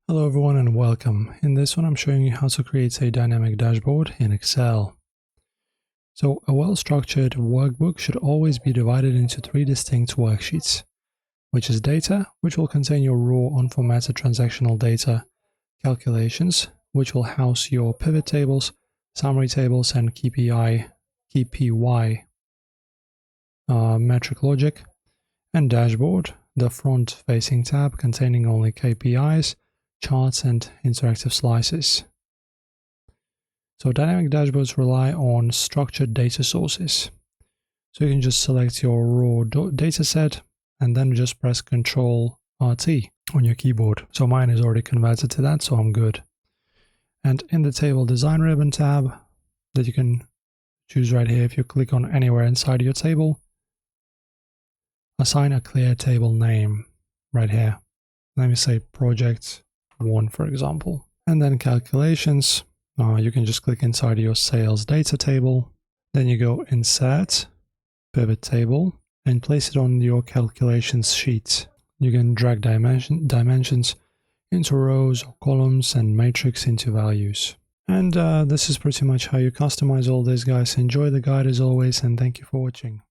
Hello everyone and welcome. In this one I'm showing you how to create a dynamic dashboard in Excel. So a well-structured workbook should always be divided into three distinct worksheets, which is data, which will contain your raw unformatted transactional data, calculations, which will house your pivot tables, summary tables, and KPI metric logic, and dashboard, the front-facing tab containing only KPIs, charts, and interactive slices. So dynamic dashboards rely on structured data sources. So you can just select your raw data set and then just press Ctrl-RT on your keyboard. So mine is already converted to that, so I'm good. And in the table design ribbon tab that you can choose right here, if you click on anywhere inside your table, assign a clear table name right here. Let me say project 1, for example. And then calculations, you can just click inside your sales data table. Then you go insert, pivot table, and place it on your calculations sheet. You can drag dimensions into rows or columns and matrix into values. And this is pretty much how you customize all this, guys. Enjoy the guide as always, and thank you for watching.